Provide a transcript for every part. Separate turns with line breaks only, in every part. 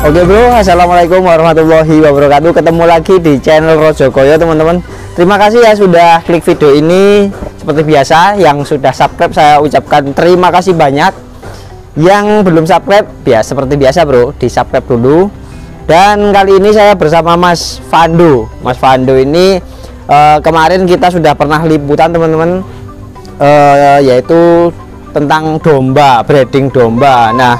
Oke bro, assalamualaikum warahmatullahi wabarakatuh. Ketemu lagi di channel Rojokoyo teman-teman. Terima kasih ya sudah klik video ini. Seperti biasa, yang sudah subscribe saya ucapkan terima kasih banyak. Yang belum subscribe ya seperti biasa bro, di subscribe dulu. Dan kali ini saya bersama Mas Fando. Mas Fando ini kemarin kita sudah pernah liputan teman-teman, yaitu tentang domba, breeding domba. Nah,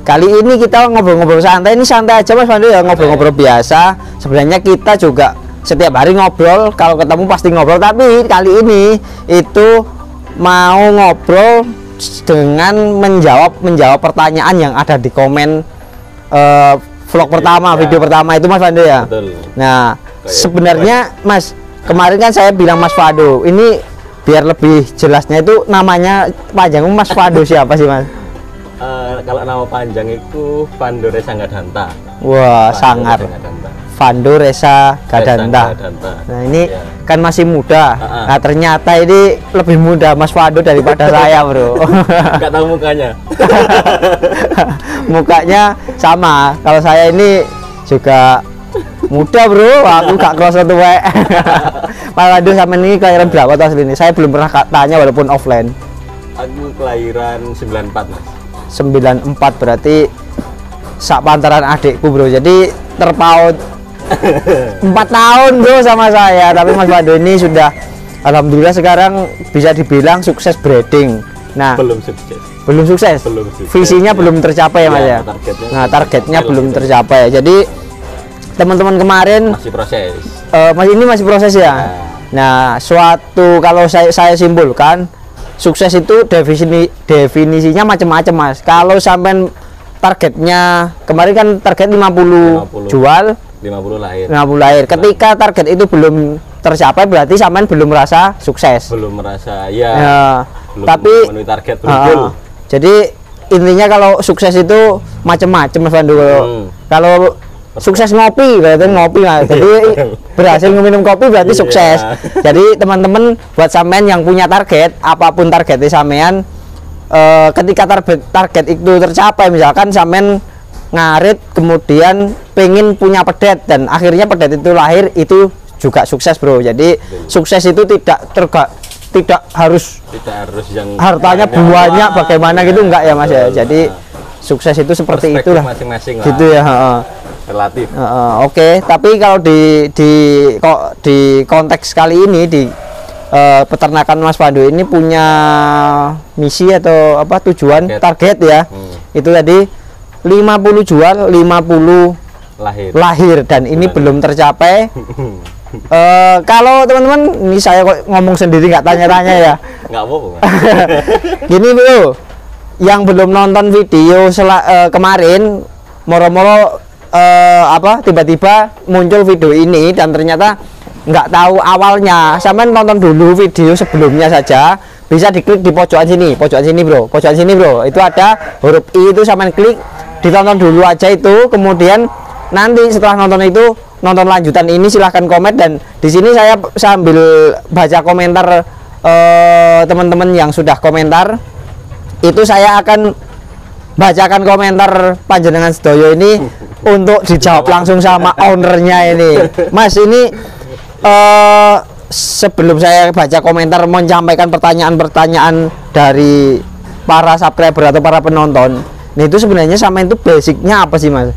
kali ini kita ngobrol-ngobrol santai, ini santai aja Mas Fando ya, ngobrol-ngobrol biasa. Sebenarnya kita juga setiap hari ngobrol, kalau ketemu pasti ngobrol, tapi kali ini itu mau ngobrol dengan menjawab pertanyaan yang ada di komen vlog pertama, video pertama itu Mas Fando ya.
Betul.
Nah, sebenarnya Mas, kemarin kan saya bilang Mas Fando, ini biar lebih jelasnya itu namanya panjang Mas Fando siapa sih Mas?
Kalau nama panjang itu Fando Resa Gadanta.
Wah, sangar. Fando Resa Gadanta. Nah, ini
ya,
kan masih muda. Nah, ternyata ini lebih muda Mas Fando daripada saya, Bro.
Enggak tahu mukanya.
Mukanya sama. Kalau saya ini juga muda, Bro. Aku gak kerasa tua. Mas Fando sama ini kelahiran berapa tahun ini? Saya belum pernah tanya walaupun offline.
Aku kelahiran 94, Mas.
94, berarti sak pantaran adikku bro, jadi terpaut 4 tahun bro sama saya. Tapi Mas Fando ini sudah alhamdulillah sekarang bisa dibilang sukses breeding. Nah, belum sukses, visinya ya, belum tercapai ya Mas ya. Targetnya belum tercapai ya. Jadi teman-teman kemarin
masih proses,
ini masih proses ya. Nah, suatu kalau saya simpulkan, sukses itu definisinya macam-macam Mas. Kalau sampai targetnya kemarin kan target 50 jual, 50 lahir. Ketika target itu belum tercapai berarti sampean belum merasa sukses. Belum merasa ya. Belum tapi memenuhi target betul. Jadi intinya kalau sukses itu macam-macam Mas Fando. Kalau sukses ngopi berarti ngopi Mas. Jadi berhasil minum kopi berarti sukses. Jadi teman-teman buat sampean yang punya target, apapun targetnya sampean, ketika target itu tercapai, misalkan sampean ngarit kemudian pengen punya pedet dan akhirnya pedet itu lahir, itu juga sukses bro. Jadi sukses itu tidak harus yang hartanya banyak bagaimana gitu, enggak ya Mas ya. Jadi sukses itu seperti itulah masing-masing gitu ya, relatif. Oke. Tapi kalau di konteks kali ini di peternakan Mas Fando ini punya misi atau apa tujuan target ya. Itu tadi 50 jual, 50 lahir dan ini belum tercapai. Kalau teman-teman, ini saya kok ngomong sendiri nggak tanya-tanya ya. Nggak apa-apa. Gini bro, yang belum nonton video kemarin, moro-moro tiba-tiba muncul video ini dan ternyata nggak tahu awalnya, sampean nonton dulu video sebelumnya saja, bisa diklik di pojokan sini bro, itu ada huruf I, itu sampean klik, ditonton dulu aja itu, kemudian nanti setelah nonton itu, nonton lanjutan ini silahkan komen. Dan di sini saya sambil baca komentar teman-teman yang sudah komentar, itu saya akan bacakan komentar panjenengan sedoyo ini untuk dijawab langsung sama ownernya ini. Mas, ini sebelum saya baca komentar, menyampaikan pertanyaan-pertanyaan dari para subscriber atau para penonton. Nah, itu sebenarnya sama itu basicnya apa sih Mas?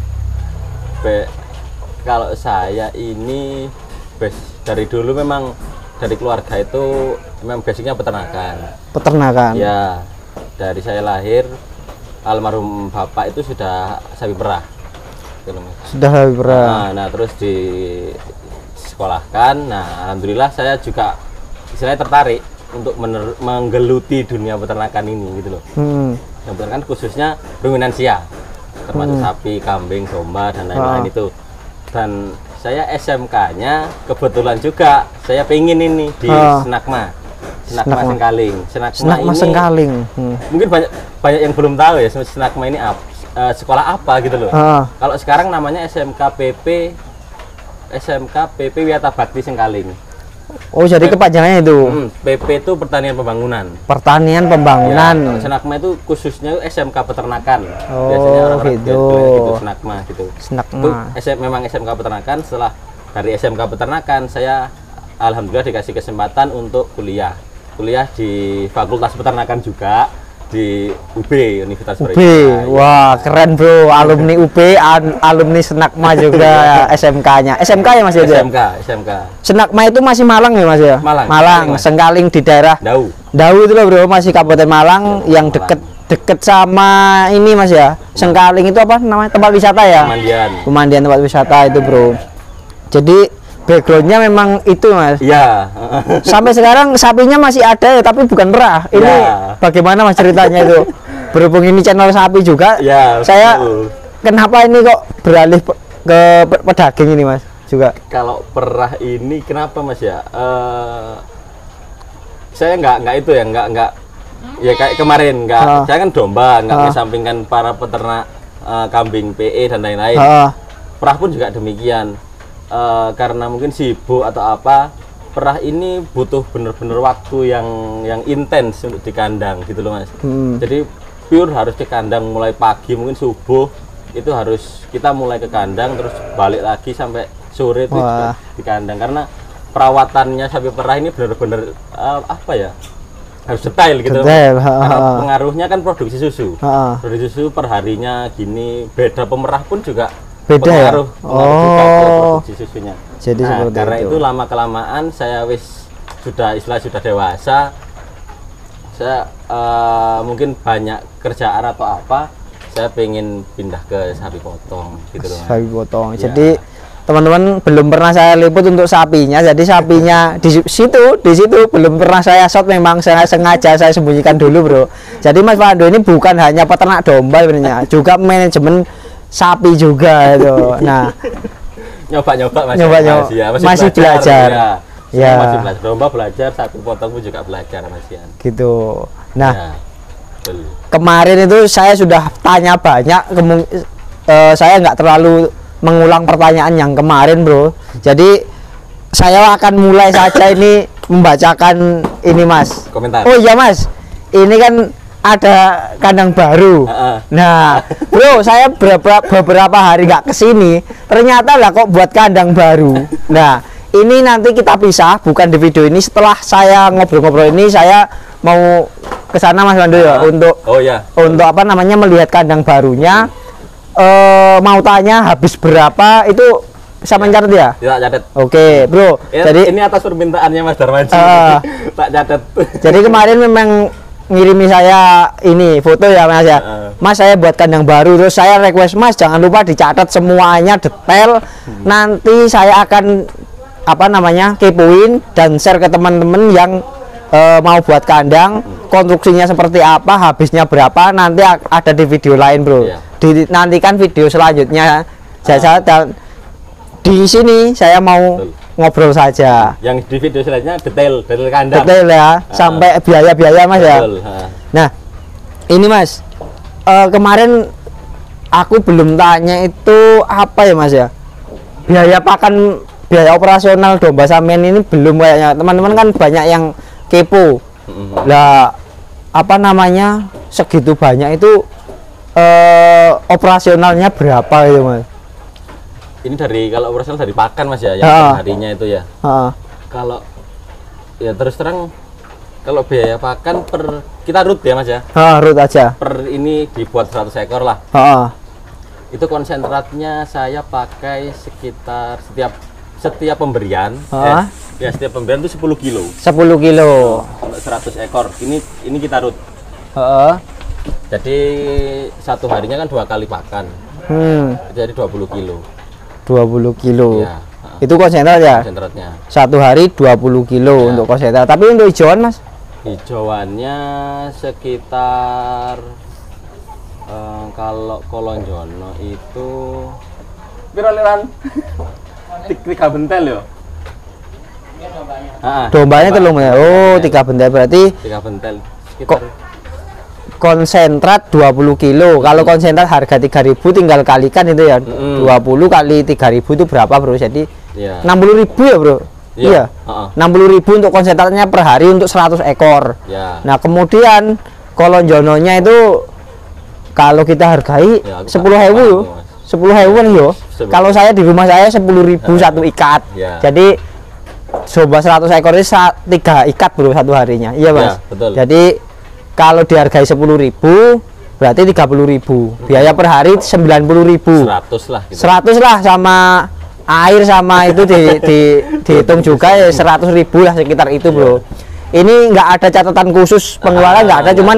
Kalau saya ini dari dulu memang dari keluarga itu memang basicnya peternakan ya. Dari saya lahir, almarhum bapak itu sudah sapi perah. Nah, terus di sekolahkan. Nah, alhamdulillah saya juga istilahnya tertarik untuk menggeluti dunia peternakan ini gitu loh. Yang peternakan khususnya ruminansia, termasuk sapi, kambing, domba dan lain-lain itu. Dan saya SMK-nya kebetulan juga saya pengen ini di Senakma Sengkaling. Mungkin banyak yang belum tahu ya Senakma ini sekolah apa gitu loh. Kalau sekarang namanya SMK PP Wiata Bakti Sengkaling. Oh, jadi kepanjangannya itu.
PP itu pertanian pembangunan.
Pertanian pembangunan.
Ya, Senakma itu khususnya SMK peternakan.
Oh,
biasanya orang-orang
gitu.
gitu Senakma gitu.
Senakma.
Itu memang SMK peternakan. Setelah dari SMK peternakan saya alhamdulillah dikasih kesempatan untuk kuliah di Fakultas Peternakan juga di UB, Universitas
UB.
Brawijaya.
Wah, keren bro, alumni UB, alumni Senakma juga SMK-nya. SMK ya Mas ya?
SMK.
Senakma itu masih Malang ya Mas ya?
Malang, Mas.
Sengkaling di daerah Dau itu loh bro, masih Kabupaten Malang yang deket sama ini Mas ya. Sengkaling itu apa namanya? Tempat wisata ya? Pemandian tempat wisata itu bro. Jadi backgroundnya memang itu Mas.
Iya.
Sampai sekarang sapinya masih ada ya, tapi bukan perah. Ini bagaimana Mas ceritanya itu? Berhubung ini channel sapi juga.
Ya.
Saya kenapa ini kok beralih ke pedaging ini Mas juga?
Kalau perah ini kenapa Mas ya? Saya nggak itu ya, nggak ya kayak kemarin nggak. Saya kan domba, nggak mengesampingkan para peternak kambing PE dan lain-lain. Perah pun juga demikian. Karena mungkin sibuk atau apa, perah ini butuh bener-bener waktu yang intens untuk di kandang gitu loh Mas. Jadi pure harus di kandang mulai pagi, mungkin subuh itu harus kita mulai ke kandang terus balik lagi sampai sore itu di kandang, karena perawatannya sapi perah ini bener-bener apa ya, harus detail gitu. Karena pengaruhnya kan produksi susu. Produksi susu perharinya gini, beda pemerah pun juga
beda ya?
Pengaruh juga ke produksi susunya.
Jadi
karena itu lama kelamaan saya sudah dewasa, saya mungkin banyak kerjaan atau apa, saya pengen pindah ke sapi potong gitu loh.
Sapi potong. Ya. Jadi teman-teman belum pernah saya liput untuk sapinya, jadi sapinya di situ belum pernah saya shot, memang sengaja saya sembunyikan dulu bro. Jadi Mas Pandu ini bukan hanya peternak domba sebenarnya, juga manajemen sapi juga itu. Nah,
nyoba
masih belajar. Ya.
Masih belajar. Domba belajar, sapi potong pun juga belajar Mas Yan.
Gitu. Nah, kemarin itu saya sudah tanya banyak, saya nggak terlalu mengulang pertanyaan yang kemarin bro. Jadi saya akan mulai saja ini membacakan ini Mas.
Komentar.
Oh iya Mas, ini kan ada kandang baru. Nah, bro, saya beberapa hari nggak kesini, ternyata lah kok buat kandang baru. Nah, ini nanti kita pisah, bukan di video ini. Setelah saya ngobrol-ngobrol ini, saya mau ke sana Mas Pandu ya, untuk apa namanya, melihat kandang barunya. Mau tanya habis berapa itu bisa mencatat ya?
Ya, catat.
Oke, bro. Jadi
ini atas permintaannya Mas Darmaji. Tak catat.
Jadi kemarin memang ngirimi saya ini foto ya Mas ya. Mas, saya buat kandang baru, terus saya request Mas jangan lupa dicatat semuanya detail. Nanti saya akan apa namanya, kepoin dan share ke teman-teman yang mau buat kandang, konstruksinya seperti apa, habisnya berapa, nanti ada di video lain bro. Dinantikan video selanjutnya. Saya dan di sini saya mau ngobrol saja.
Yang di video selanjutnya detail kandang.
Detail ya, sampai biaya-biaya Mas ya. Nah, ini Mas, kemarin aku belum tanya itu apa ya Mas ya? Biaya pakan, biaya operasional domba sampean ini belum kayaknya. Teman-teman kan banyak yang kepo. Lah, apa namanya? Segitu banyak itu operasionalnya berapa itu Mas?
Ini dari, kalau operasional dari pakan Mas ya, yang harinya itu ya. Kalau ya terus terang, kalau biaya pakan per kita root ya Mas ya.
Root aja.
Per ini dibuat 100 ekor lah. Itu konsentratnya saya pakai sekitar setiap pemberian. Ya setiap pemberian itu 10 kilo. 10
kilo.
Untuk 100 ekor. Ini kita root. Jadi satu harinya kan 2 kali pakan. Jadi 20 kilo. 20 kilo.
Ya, itu konsentrat ya?
Konsentratnya.
Satu hari 20 kilo untuk konsentrat. Tapi untuk hijauan Mas?
Hijauannya sekitar kalau kolonjono itu piraliran 3 bentel ya.
Dombanya telung ya. Oh, 3 bentel berarti
3 bentel sekitar
konsentrat 20 kilo. Kalau konsentrat harga 3.000 tinggal kalikan itu ya. 20 kali 3.000 itu berapa bro? Jadi 60.000 ya bro. Iya. 60.000 untuk konsentratnya per hari untuk 100 ekor.
Ya.
Nah, kemudian kolonjononya itu kalau kita hargai
Ya,
10.000 10.000 yo. Kalau saya di rumah saya 10.000 satu ikat.
Ya.
Jadi coba 100 ekor ini 3 ikat bro satu harinya. Iya, Mas.
Ya, betul.
Jadi kalau dihargai 10.000 berarti 30.000. Biaya per hari 90.000.
100 lah gitu.
100 lah sama air sama itu dihitung juga ya 100.000 lah sekitar itu bro. Ini nggak ada catatan khusus pengeluaran, nggak ada, cuman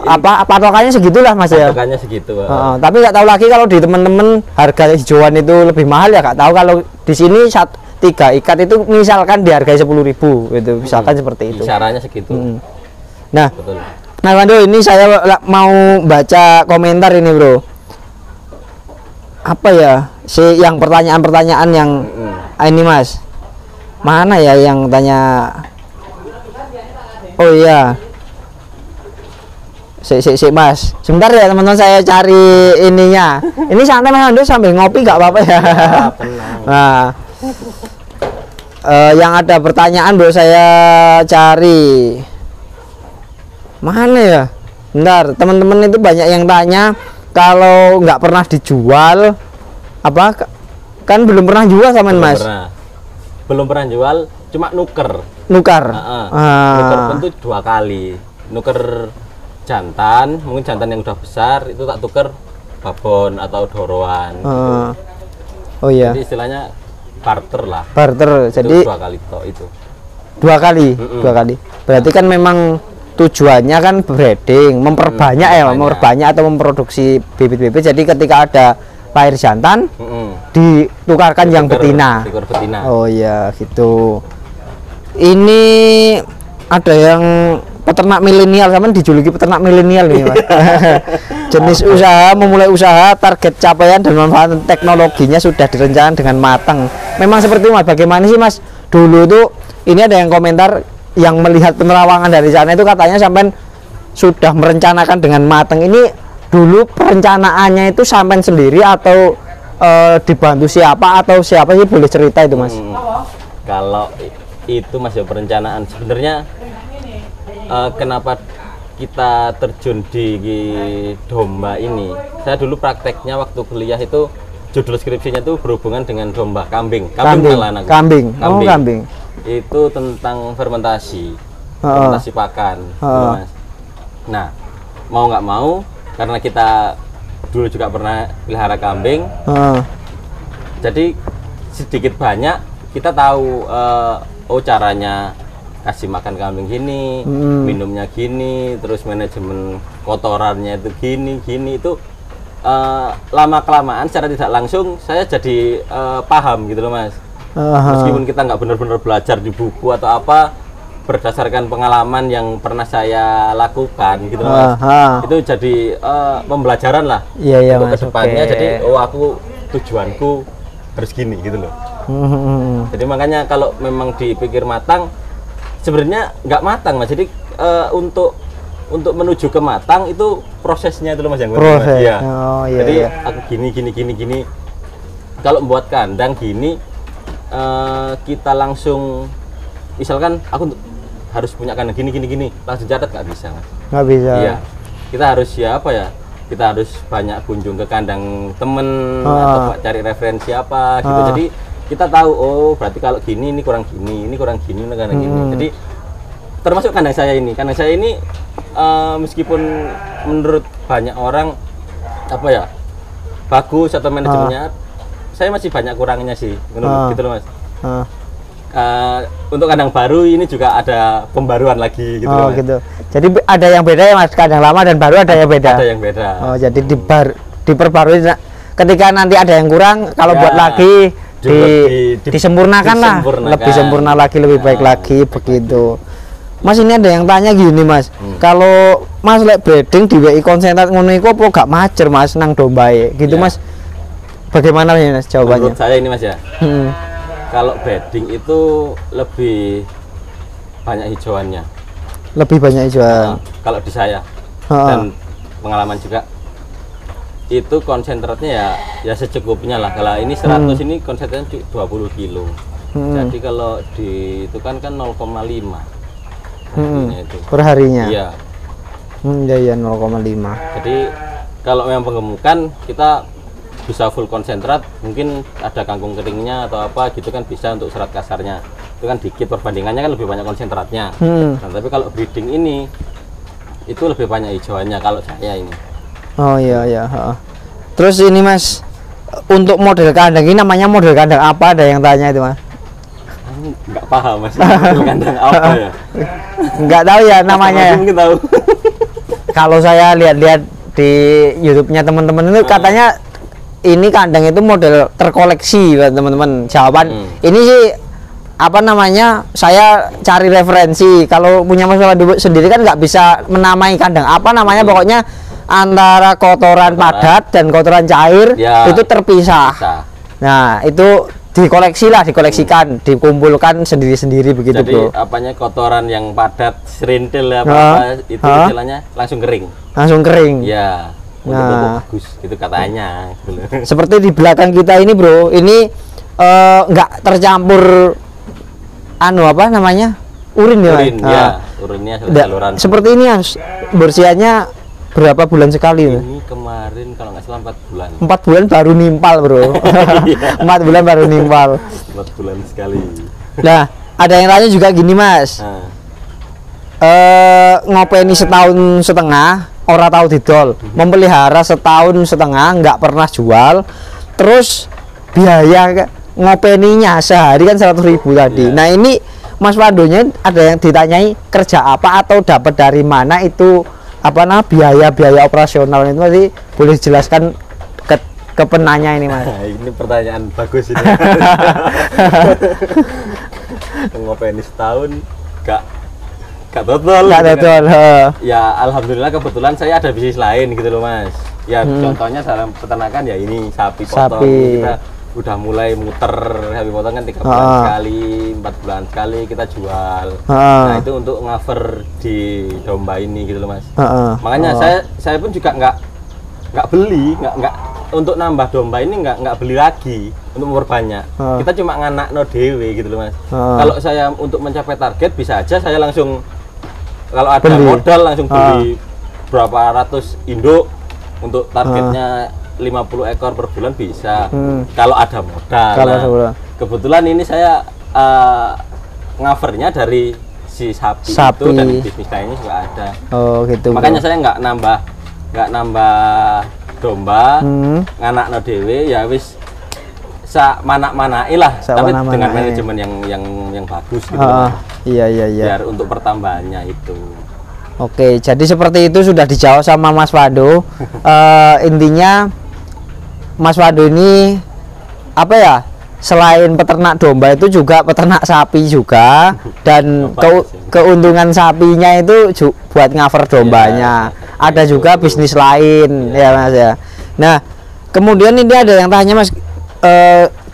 apa patokannya segitulah Mas ya.
Patokannya segitu.
Tapi nggak tahu lagi kalau di temen-temen harga hijauan itu lebih mahal ya, nggak tahu. Kalau di sini 3 ikat itu misalkan dihargai 10.000 itu misalkan seperti itu.
Caranya segitu.
Nah,
betul.
Nah Wando, ini saya mau baca komentar ini bro. Apa ya yang pertanyaan-pertanyaan yang ini Mas, mana ya yang tanya? Oh iya, Mas, sebentar ya teman-teman, saya cari ininya. Ini santai Mas Wando sambil ngopi nggak apa-apa ya? Nah, yang ada pertanyaan bro, saya cari mana ya? Bentar, teman-teman itu banyak yang tanya kalau nggak pernah dijual apa, kan belum pernah jual sama Mas?
Belum pernah jual, cuma nuker.
Nuker
tentu 2 kali. Nuker jantan, mungkin jantan yang udah besar itu tak tuker babon atau doroan. Gitu.
Oh iya.
Jadi istilahnya barter lah.
Barter. Jadi
2 kali toh itu.
2 kali, 2 kali. Berarti kan memang tujuannya kan breeding, memperbanyak memperbanyak atau memproduksi bibit-bibit. Jadi ketika ada lahir jantan, ditukarkan yang betina. Oh iya, gitu. Ini ada yang peternak milenial, sama dijuluki peternak milenial nih Mas. Jenis usaha, memulai usaha, target capaian dan manfaat teknologinya sudah direncanakan dengan matang. Memang seperti itu Mas. Bagaimana sih Mas? Dulu tuh ini ada yang komentar yang melihat penerawangan dari sana itu katanya sampai sudah merencanakan dengan matang. Ini dulu perencanaannya itu sampai sendiri atau dibantu siapa, atau siapa sih, boleh cerita itu Mas?
Kalau itu Mas ya perencanaan sebenarnya, kenapa kita terjun di domba ini. Saya dulu prakteknya waktu kuliah itu judul skripsinya itu berhubungan dengan domba, kambing.
Kambing.
Itu tentang fermentasi pakan, gitu, Mas. Nah, mau nggak mau, karena kita dulu juga pernah pelihara kambing, jadi sedikit banyak kita tahu caranya kasih makan kambing gini, minumnya gini, terus manajemen kotorannya itu gini itu. Lama kelamaan secara tidak langsung saya jadi paham gitu loh Mas. Meskipun kita nggak benar-benar belajar di buku atau apa, berdasarkan pengalaman yang pernah saya lakukan gitu Mas. Itu jadi pembelajaran lah untuk kedepannya. Jadi aku tujuanku harus gini gitu loh. Jadi makanya kalau memang dipikir matang, sebenarnya nggak matang Mas. Jadi untuk menuju ke matang itu prosesnya itu loh Mas, yang
proses.
Ya. Jadi aku gini. Kalau membuat kandang gini, kita langsung misalkan aku harus punya kandang gini, langsung catat nggak bisa Mas.
Nggak bisa.
Iya. Kita harus kita harus banyak kunjung ke kandang temen atau cari referensi apa gitu. Jadi kita tahu, oh berarti kalau gini ini kurang gini, kandang gini. Jadi termasuk kandang saya ini meskipun menurut banyak orang bagus atau manajemennya, saya masih banyak kurangnya sih menurut gitu loh Mas. Untuk kandang baru ini juga ada pembaruan lagi gitu loh Mas.
Gitu. Jadi ada yang beda ya Mas, kandang lama dan baru ada yang beda.
Ada yang beda.
Jadi diperbarui ketika nanti ada yang kurang, kalau buat lagi disempurnakan lah, lebih sempurna lagi, lebih baik lagi begitu. Mas, ini ada yang tanya gini Mas, kalau Mas breeding di WI konsentrat ngono iku apa gak macer Mas nang dombae gitu Mas? Bagaimana ini Mas jawabannya?
Menurut saya ini Mas ya, kalau breeding itu lebih banyak hijauannya.
Lebih banyak hijauan.
Kalau di saya dan pengalaman juga, itu konsentratnya ya secukupnya lah. Kalau ini 100 ini konsentratnya 20 kilo. Jadi kalau di itu kan 0,5 itu
per harinya.
Iya.
Iya 0,5.
Jadi kalau memang penggemukan kita bisa full konsentrat, mungkin ada kangkung keringnya atau apa gitu kan bisa untuk serat kasarnya. Itu kan dikit, perbandingannya kan lebih banyak konsentratnya. Nah, tapi kalau breeding ini itu lebih banyak hijauannya kalau saya ini.
Oh iya iya. Terus ini Mas, untuk model kandang ini namanya model kandang apa? Ada yang tanya itu Mas?
Nggak paham Mas, model kandang apa ya?
Nggak tahu ya namanya ya.
Mungkin tahu.
Kalau saya lihat-lihat di YouTube-nya teman-teman itu katanya ini kandang itu model terkoleksi teman-teman. Jawaban ini sih apa namanya, saya cari referensi. Kalau punya Mas Pandu sendiri kan nggak bisa menamai kandang apa namanya, pokoknya antara kotoran padat dan kotoran cair ya, itu terpisah. Nah itu dikoleksikan, dikumpulkan sendiri-sendiri begitu.
Jadi bro, apanya kotoran yang padat, serintil apa itu istilahnya langsung kering.
Langsung kering.
Ya. Nah, bagus itu katanya.
Seperti di belakang kita ini bro, ini nggak tercampur apa namanya, urin ya.
Urin, ya, urinnya saluran.
Seperti ini ya, bersihannya berapa bulan sekali?
Ini kemarin kalau nggak salah 4 bulan.
4 bulan baru nimpal bro. 4 bulan baru nimpal.
4 bulan sekali.
Nah, ada yang tanya juga gini Mas. Ngopeni setahun setengah, ora tahu didol, memelihara setahun setengah, nggak pernah jual, terus biaya ngopeninya sehari kan 100.000 tadi. Nah ini Mas Pandunya ada yang ditanyai kerja apa atau dapat dari mana itu apa namanya biaya operasional itu, masih boleh dijelaskan ke penanya ini Mas?
Ini pertanyaan bagus ini. Ngopeni setahun gak total. Ya alhamdulillah kebetulan saya ada bisnis lain gitu loh Mas. Ya contohnya dalam peternakan ya ini sapi potong. Kita udah mulai muter sapi potong kan 3 bulan sekali, 4 bulan sekali kita jual. Nah itu untuk cover di domba ini gitu loh Mas. Makanya saya pun juga nggak beli, nggak untuk nambah domba ini nggak beli lagi untuk memperbanyak. Kita cuma nganak no dewe gitu loh Mas. Kalau saya untuk mencapai target bisa aja saya langsung, kalau ada modal langsung beli berapa ratus induk untuk targetnya 50 ekor per bulan bisa. Kalau ada modal. Kebetulan ini saya covernya dari si sapi itu, dan bisnis lainnya juga ada.
Gitu.
Makanya saya nggak nambah domba, nganak no dewe ya wis manak-manai lah, tapi dengan manajemen yang bagus gitu.
Iya.
Biar untuk pertambahannya itu.
Oke, jadi seperti itu sudah dijawab sama Mas Pandu. Intinya Mas Pandu ini apa ya? Selain peternak domba itu juga peternak sapi juga, dan keuntungan sapinya itu buat cover dombanya. Ada juga bisnis lain ya Mas ya. Nah, kemudian ini ada yang tanya Mas,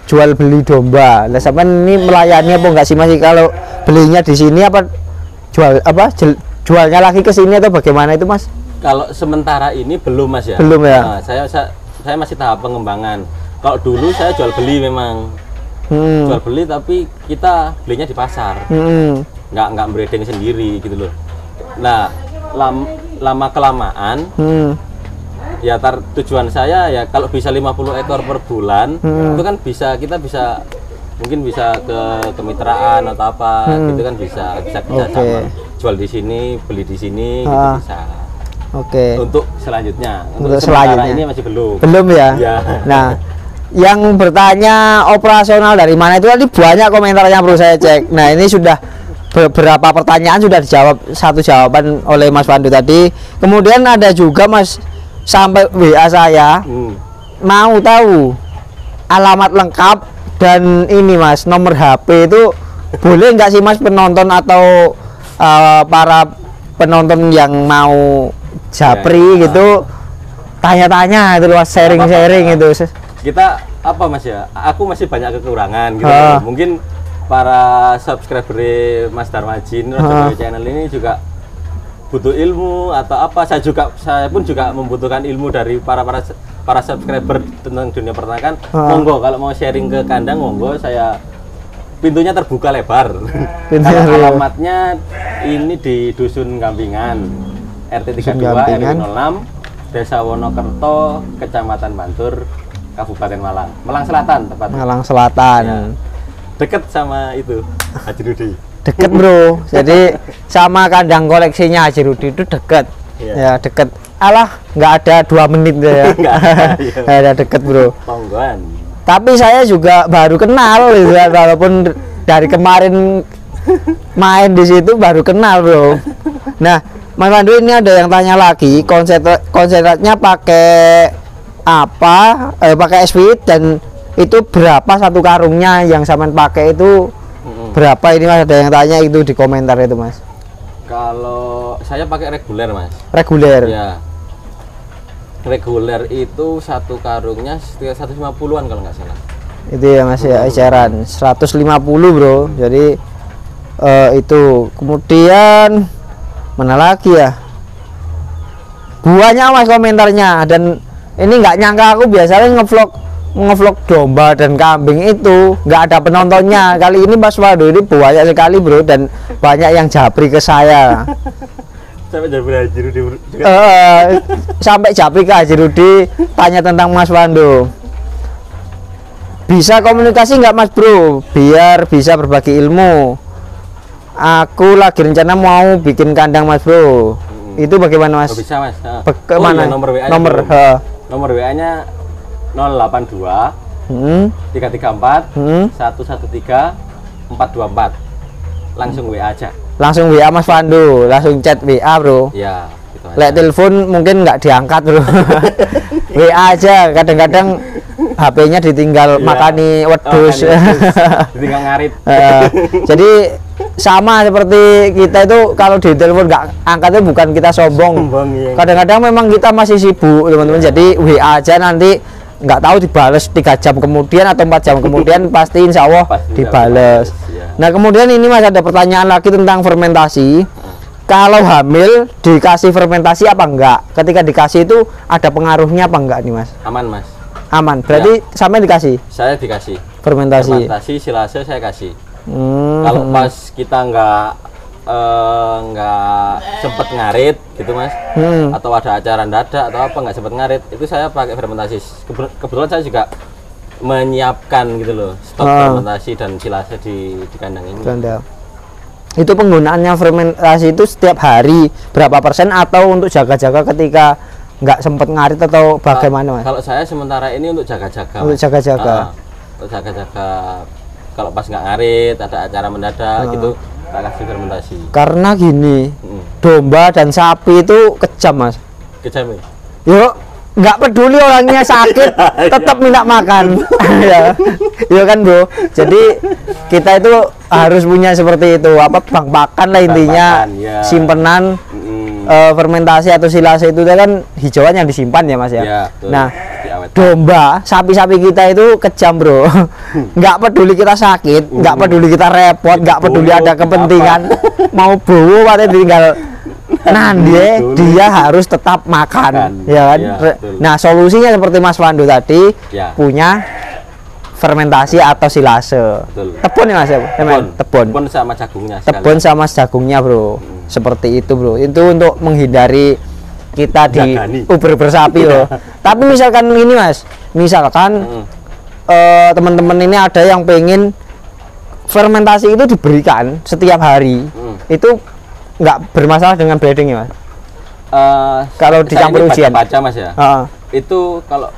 jual beli domba. Lah sampean ini melayani apa enggak sih Mas? Kalau belinya di sini apa jualnya lagi ke sini atau bagaimana itu Mas?
Kalau sementara ini belum Mas ya.
Belum ya.
Nah, saya masih tahap pengembangan. Kalau dulu saya jual beli memang. Jual beli tapi kita belinya di pasar. Nggak breeding sendiri gitu loh. Nah, lama kelamaan ya tujuan saya ya kalau bisa 50 ekor per bulan itu kan kita bisa mungkin bisa ke kemitraan atau apa gitu kan, bisa sama jual di sini, beli di sini gitu bisa. Untuk selanjutnya, untuk selanjutnya ini masih belum
ya. Nah, yang bertanya operasional dari mana itu tadi banyak komentarnya perlu saya cek. Nah ini sudah beberapa pertanyaan sudah dijawab, satu jawaban oleh Mas Pandu tadi. Kemudian ada juga Mas sampai WA saya mau tahu alamat lengkap dan ini Mas nomor HP itu boleh nggak sih Mas penonton atau para penonton yang mau japri gitu tanya-tanya itu Mas, sharing itu.
Kita apa Mas ya, aku masih banyak kekurangan gitu. Mungkin para subscriber Mas Darmajin channel ini juga butuh ilmu atau apa. Saya pun juga membutuhkan ilmu dari para subscriber tentang dunia peternakan. Monggo kalau mau sharing ke kandang, monggo saya pintunya terbuka lebar. Kalau alamatnya ini di Dusun Gampingan, RT 32 RW 06, Desa Wonokerto, Kecamatan Bantur, Kabupaten Malang. Malang Selatan tepatnya.
Malang Selatan.
Ya. Deket sama itu Haji Rudi.
Deket bro, jadi sama kandang koleksinya Haji Rudi itu deket. Ya deket. Alah, nggak ada 2 menit ya. Nggak ada deket bro.
Tonggoan.
Tapi saya juga baru kenal gitu, walaupun dari kemarin main di situ baru kenal bro. Nah, Mas Pandu ini ada yang tanya lagi, konsentratnya pakai apa? Pakai Sweet, dan itu berapa satu karungnya yang sampean pakai itu? Berapa ini Mas? Ada yang tanya itu di komentar itu Mas.
Kalau saya pakai reguler Mas.
Reguler.
Ya. Reguler itu satu karungnya 150-an kalau nggak salah.
Itu ya Mas ya, eceran 150 bro. Jadi itu kemudian mana lagi ya? Banyak Mas komentarnya, dan ini nggak nyangka aku biasanya ngevlog domba dan kambing itu nggak ada penontonnya. Kali ini Mas Pandu ini banyak sekali bro, dan banyak yang japri ke saya.
Sampai japri Haji Rudi
sampai japri ke Haji Rudi tanya tentang Mas Pandu. Bisa komunikasi nggak Mas bro, biar bisa berbagi ilmu. Aku lagi rencana mau bikin kandang Mas bro. Itu bagaimana Mas?
Bisa Mas.
Kemana?
Iya, nomor WA-nya. Nomor WA-nya 082 334 113 424. Langsung WA aja. Langsung
WA Mas Pandu, langsung chat WA bro.
Ya, gitu aja.
Lek telepon mungkin nggak diangkat bro. WA aja, kadang-kadang HP-nya ditinggal makani wedus.
Ditinggal ngarit.
Jadi sama seperti kita itu, kalau di telepon nggak angkatnya bukan kita sombong. Kadang-kadang memang kita masih sibuk teman-teman. Jadi WA aja, nanti nggak tahu dibales 3 jam kemudian atau 4 jam kemudian pasti insya Allah dibales. Nah kemudian ini Mas ada pertanyaan lagi tentang fermentasi. Kalau hamil dikasih fermentasi apa enggak? Ketika dikasih itu ada pengaruhnya apa enggak nih Mas?
Aman Mas.
Aman. Berarti sampai dikasih?
Saya dikasih.
Fermentasi.
Fermentasi silase saya kasih. Kalau pas kita nggak sempet ngarit gitu Mas, atau ada acara dadak atau apa nggak sempet ngarit, itu saya pakai fermentasi. Kebetulan saya juga menyiapkan gitu loh stok fermentasi dan silase di kandang ini. Itu penggunaannya fermentasi itu setiap hari berapa persen, atau untuk jaga-jaga ketika nggak sempet ngarit, atau bagaimana Mas? Kalau saya sementara ini untuk jaga-jaga.
Untuk jaga-jaga.
Untuk jaga-jaga kalau pas nggak ngarit, ada acara mendadak gitu, tak kasih fermentasi. Karena
gini, domba dan sapi itu kejam Mas.
Kejam ya?
Yuk, nggak peduli orangnya sakit, tetap minta makan. Ya kan bro. Jadi kita itu harus punya seperti itu, apa, bank pakan lah intinya, ya. Simpenan fermentasi atau silase itu kan hijauan yang disimpan ya Mas ya. Ya, nah, domba, sapi-sapi kita itu kejam bro. Nggak peduli kita sakit, nggak peduli kita repot, nggak peduli ada kepentingan mau bowo atau tinggal dia harus tetap makan, ya kan. Ya, nah solusinya seperti Mas Pandu tadi, ya. Punya fermentasi atau silase. Tebon ya Mas ya? Tebon
sama jagungnya.
Tebon sama jagungnya bro. Seperti itu bro. Itu untuk menghindari kita di uber bersapi loh. Tapi misalkan ini Mas, misalkan teman-teman ini ada yang pengen fermentasi itu diberikan setiap hari, itu nggak bermasalah dengan breeding ya Mas? Kalau dicampur ujian
baca Mas ya, itu kalau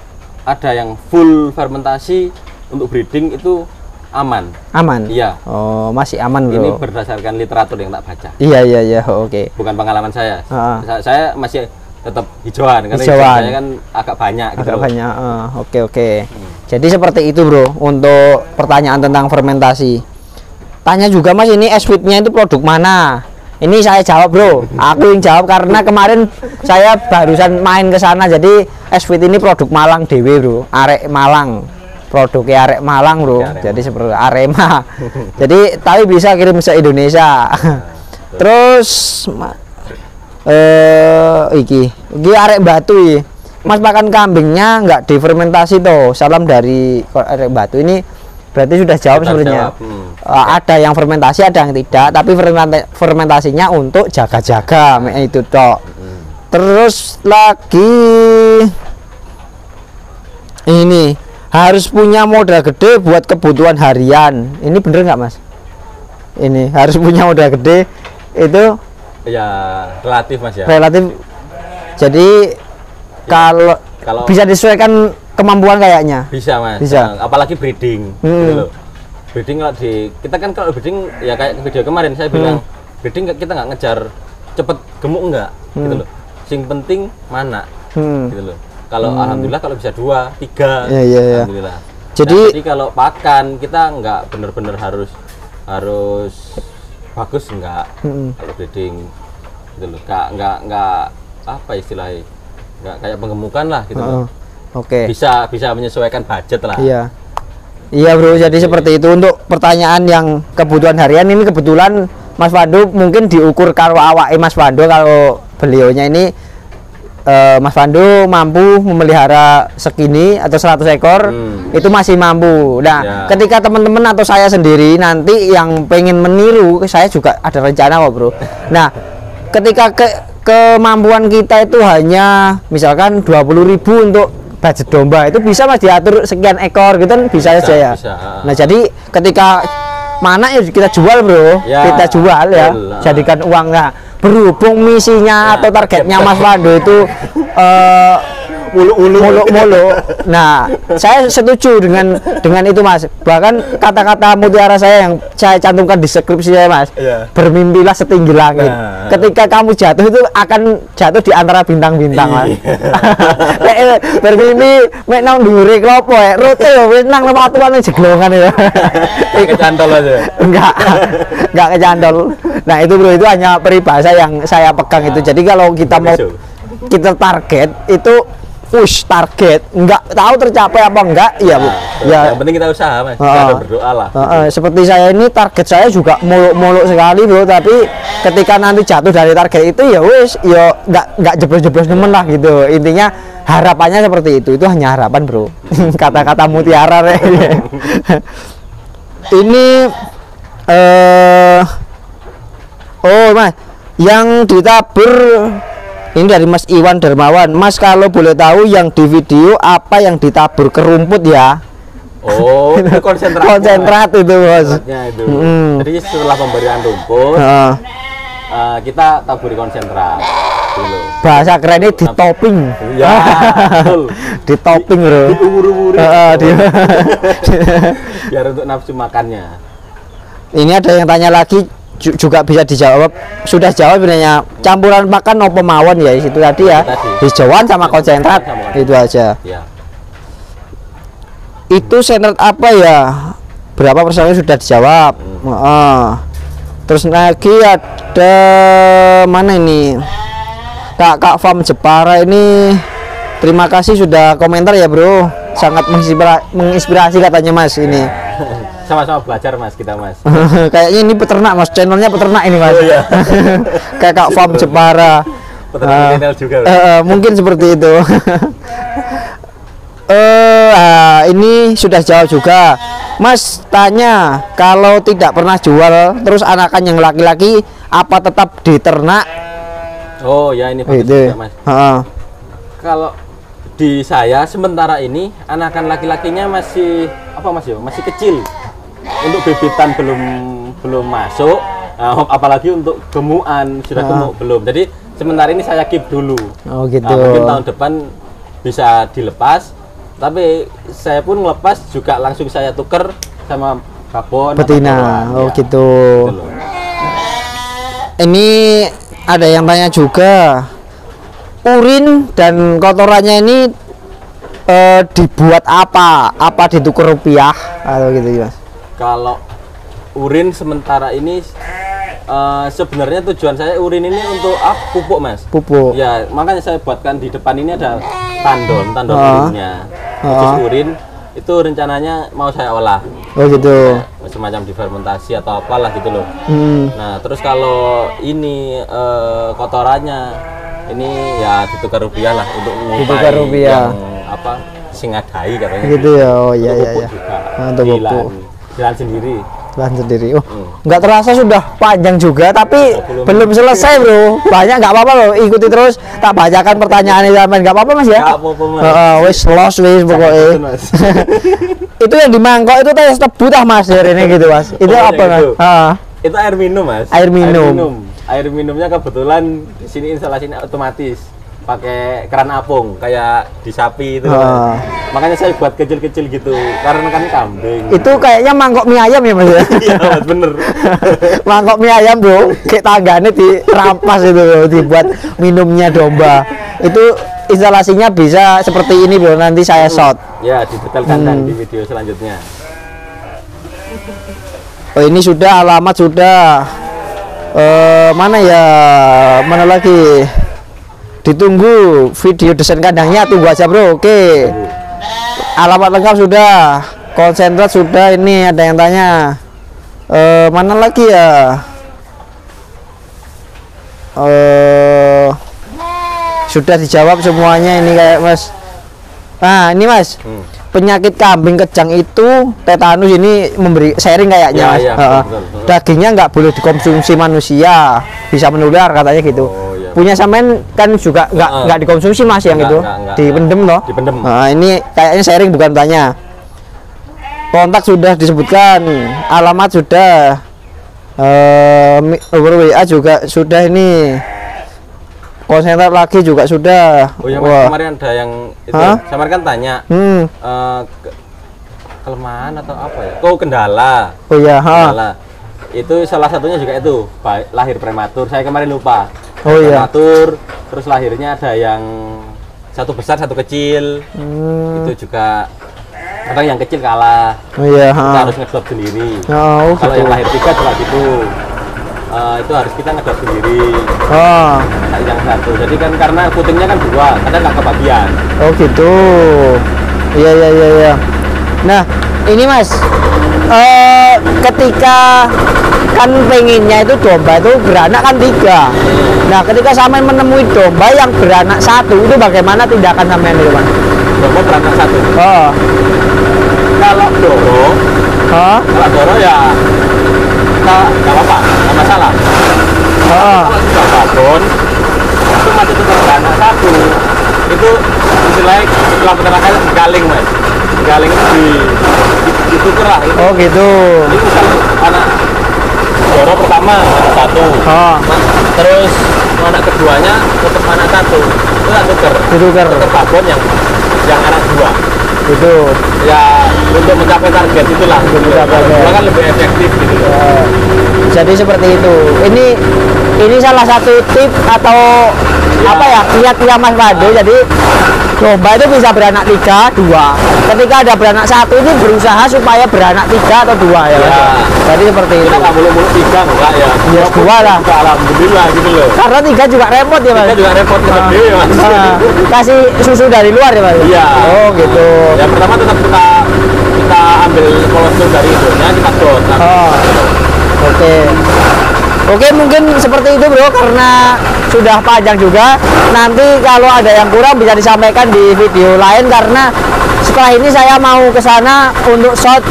ada yang full fermentasi untuk breeding itu aman. Iya.
Oh, masih aman bro.
Ini berdasarkan literatur yang tak baca.
Iya. Oke.
Bukan pengalaman saya. Saya masih tetap hijauan karena saya kan agak banyak.
Agak banyak. Oke. Jadi seperti itu bro untuk pertanyaan tentang fermentasi. Tanya juga Mas, ini Sweetnya itu produk mana? Ini saya jawab bro. Aku yang jawab karena kemarin saya barusan main ke sana. Jadi Sweet ini produk Malang dewe bro. Arek Malang. Produknya Arek Malang bro. Jadi seperti Arema. Jadi tapi bisa kirim se Indonesia. Terus iki Arek Batu iki. Mas, pakan kambingnya nggak difermentasi toh. Salam dari Arek Batu. Ini Berarti sudah jawab sebenarnya. Ada yang fermentasi, ada yang tidak, tapi fermentasinya untuk jaga-jaga, itu tok. Terus lagi ini harus punya modal gede buat kebutuhan harian. Ini bener nggak Mas? Ini harus punya modal gede itu
ya relatif Mas ya.
Relatif. Jadi kalau bisa disesuaikan kemampuan kayaknya.
Bisa Mas.
Bisa.
Apalagi breeding. Gitu loh. Breeding kita kan kalau breeding ya kayak video kemarin saya bilang breeding kita nggak ngejar cepet gemuk enggak gitu loh. Sing penting mana gitu loh. Kalau alhamdulillah kalau bisa 2, 3 alhamdulillah. Jadi kalau pakan kita nggak bener-bener harus bagus enggak kalau breeding gitu loh. Nggak apa istilahnya, nggak kayak penggemukan lah gitu loh.
Oke.
Bisa menyesuaikan budget lah.
Iya bro, jadi seperti itu untuk pertanyaan yang kebutuhan harian. Ini kebetulan Mas Pandu mungkin diukur kalau awake Mas Pandu, kalau beliaunya ini Mas Pandu mampu memelihara segini atau 100 ekor itu masih mampu. Nah ketika teman-teman atau saya sendiri nanti yang pengen meniru, saya juga ada rencana kok bro. Nah ketika kemampuan kita itu hanya misalkan 20.000 untuk budget domba, itu bisa Mas diatur sekian ekor gitu kan, bisa aja ya. Nah jadi ketika mana ya kita jual bro, kita jual ya, jadikan uang. Nah berhubung misinya atau targetnya Mas Pandu itu mulu. Nah, saya setuju dengan itu Mas. Bahkan kata-kata mutiara saya yang saya cantumkan di skripsi saya Mas. Bermimpilah setinggi langit. Ketika kamu jatuh itu akan jatuh di antara bintang-bintang Mas. Bermimpi mek nang dhuwure klopo rute wis nang watuan jeglongan ya.
Kecantol aja.
Enggak kecantol. Nah, itu bro, itu hanya peribahasa yang saya pegang itu. Jadi kalau kita mau kita target itu target nggak tahu tercapai apa enggak ya Bu.
Yang penting kita usaha Mas. Kita berdoa lah.
Seperti saya ini target saya juga muluk-muluk sekali bro, tapi ketika nanti jatuh dari target itu ya wis ya nggak jeblos-jeblos nemen lah gitu. Intinya harapannya seperti itu hanya harapan bro. Kata-kata mutiara ini Mas, yang ditabur ini dari Mas Iwan Darmawan. Mas kalau boleh tahu yang di video apa yang ditabur ke rumput ya?
Oh, itu konsentrat.
Konsentrat itu Mas.
Itu. Jadi setelah pemberian rumput, kita taburi konsentrat dulu.
Bahasa kerennya di topping.
Ya, betul.
Di topping bro.
Diubur-uburi. Biar untuk nafsu makannya. Ini
ada yang tanya lagi, juga bisa dijawab, sudah jawab sebenarnya, campuran pakan nopo mawon ya itu tadi ya, hijauan sama konsentrat itu aja ya. Itu sentrat apa ya, berapa persennya sudah dijawab. Terus lagi ada mana ini, Kak Farm Jepara ini, terima kasih sudah komentar ya bro, sangat menginspirasi katanya Mas ini.
Sama-sama belajar Mas kita Mas.
Kayaknya ini peternak Mas, channelnya peternak ini Mas. Kayak Kak Farm Jepara.
Peternak juga.
Mungkin seperti itu. Ini sudah jawab juga. Mas tanya, kalau tidak pernah jual terus anakan yang laki-laki apa tetap diternak?
Oh ya ini bagus juga Mas. Kalau di saya sementara ini anakan laki-lakinya masih masih kecil. Untuk bebitan belum masuk, apalagi untuk gemukan sudah gemuk belum. Jadi sementara ini saya keep dulu.
Oh gitu.
Mungkin tahun depan bisa dilepas, tapi saya pun ngelepas juga langsung saya tuker sama babon
betina. Gitu. Ini ada yang tanya juga, urin dan kotorannya ini dibuat apa? Apa ditukar rupiah atau gitu Mas?
Kalau urin sementara ini sebenarnya tujuan saya urin ini untuk pupuk Mas.
Pupuk.
Ya makanya saya buatkan di depan ini ada tandon urinnya. Khusus urin itu rencananya mau saya olah.
Oh gitu.
Semacam difermentasi atau apalah gitu loh. Nah terus kalau ini kotorannya ini ya ditukar rupiah lah untuk
ditukar rupiah.
Yang singadai katanya.
Gitu ya. Oh iya iya.
Jalan sendiri.
Jalan sendiri. Oh, nggak terasa sudah panjang juga, tapi belum selesai bro. Banyak nggak apa-apa loh, ikuti terus. Tak bacakan pertanyaan sampean, nggak apa-apa mas ya?
Nggak apa-apa mas.
Wis los wis pokoknya. Itu yang di mangkok itu tes tebu tah mas hari ini gitu mas. Itu apa mas?
Itu air minum mas.
Air minum.
Air minumnya kebetulan di sini instalasinya otomatis, pakai keran apung kayak di sapi itu. Makanya saya buat kecil-kecil gitu karena kan kambing.
Itu kayaknya mangkok mie ayam ya mas ya?
Iya mas, bener.
Mangkok mie ayam bro, kayak tangganya dirampas itu bro, dibuat minumnya domba. Itu instalasinya bisa seperti ini bro, nanti saya shot.
Ya, didetailkan kan di video selanjutnya.
Oh ini sudah, alamat sudah. Mana ya, mana lagi? Ditunggu video desain kandangnya, tunggu aja bro. Oke. Alamat lengkap sudah, konsentrat sudah. Ini ada yang tanya, mana lagi ya? Sudah dijawab semuanya ini kayak mas. Nah ini mas, penyakit kambing kejang itu tetanus ini memberi sharing kayaknya mas. Betul. Dagingnya nggak boleh dikonsumsi manusia, bisa menular katanya gitu. Punya sampean kan juga nggak dikonsumsi mas yang itu, dipendem loh. Nah, ini kayaknya sharing bukan tanya. Kontak sudah disebutkan, alamat sudah, WA juga sudah ini, konsentrat lagi juga sudah.
Oh ya mas, kemarin ada yang itu, kemarin kan tanya kelemahan atau apa ya? Oh kendala. Oh ya. Kendala. Itu salah satunya juga itu lahir prematur. Saya kemarin lupa. Oh iya. Prematur, terus lahirnya ada yang satu besar satu kecil. Itu juga kadang yang kecil kalah. Oh iya. Kita harus ngedrop sendiri. Oh, kalau yang lahir 3 juga gitu. Itu harus kita ngedrop sendiri. Yang satu. Jadi kan karena putingnya kan 2, kadang nggak kebagian.
Oh gitu. Iya. Nah ini mas, ketika kan pengennya itu domba itu beranak kan 3. Nah ketika sampean menemui domba yang beranak 1, itu bagaimana tindakan sampean itu mas?
Domba beranak 1. Kalau doro ya nggak apa-apa, nggak masalah. Kalau sudah babon itu masih tetap beranak 1. Itu istilahnya setelah peternakan galing mas. Galing itu ditukar lah itu. Oh gitu. Ini misalnya anak doro pertama anak 1. Terus anak keduanya tetap anak 1. Itu tak tuker. Tetap babon yang anak 2. Itu ya untuk mencapai target itulah. Kan lebih efektif gitu.
Jadi seperti itu. Ini salah satu tip atau apa ya, kiat Mas Pandu. Jadi domba itu bisa beranak 3, 2. Ketika ada beranak 1 ini berusaha supaya beranak 3 atau 2 ya. Jadi seperti itu.
Kita nggak boleh 3 enggak ya.
Ya 2 lah.
Alhamdulillah gitu loh.
Karena 3 juga repot ya mas.
3 juga repot gede ya mas.
Kasih susu dari luar ya mas.
Iya.
Oh gitu.
Yang pertama tetap kita ambil kolostrum dari ibunya, kita dot.
Oke, mungkin seperti itu bro, karena sudah panjang juga. Nanti kalau ada yang kurang bisa disampaikan di video lain, karena setelah ini saya mau ke sana untuk shot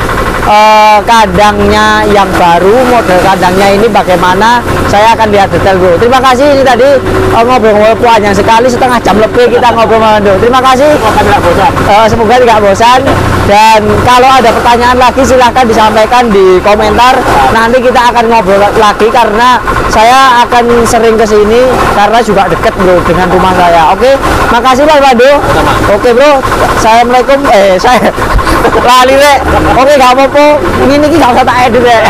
kandangnya yang baru, model kandangnya ini bagaimana, saya akan lihat detail bro. Terima kasih, ini tadi ngobrol-ngobrol panjang sekali, setengah jam lebih kita ngobrol. Terima kasih, semoga tidak bosan. Dan kalau ada pertanyaan lagi silahkan disampaikan di komentar, nanti kita akan ngobrol lagi karena saya akan sering ke sini karena juga deket bro dengan rumah saya. Oke, makasih Mas Pandu. Oke bro, assalamualaikum. Saya lali rek. Oke, gak apa-apa. Ini gak usah tak edit rek.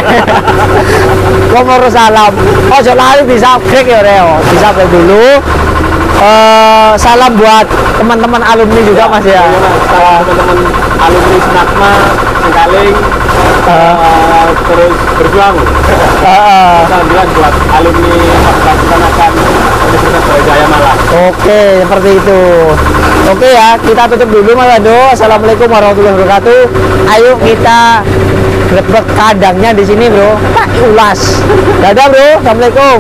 Waalaikumsalam. Ojo lali di-subscribe ya Reo. Di-subscribe dulu. Salam buat teman-teman alumni juga Mas ya.
Salam teman-teman alumni Snapma Sengkaling. Terus berjuang. Alhamdulillah buat alumni Fakultas Peternakan Universitas Brawijaya Malang.
Oke, seperti itu. Oke ya, kita tutup dulu Mas Pandu. Assalamualaikum warahmatullahi wabarakatuh. Ayo kita grebek kandangnya di sini bro. Tak ulas. Dadah bro. Assalamualaikum.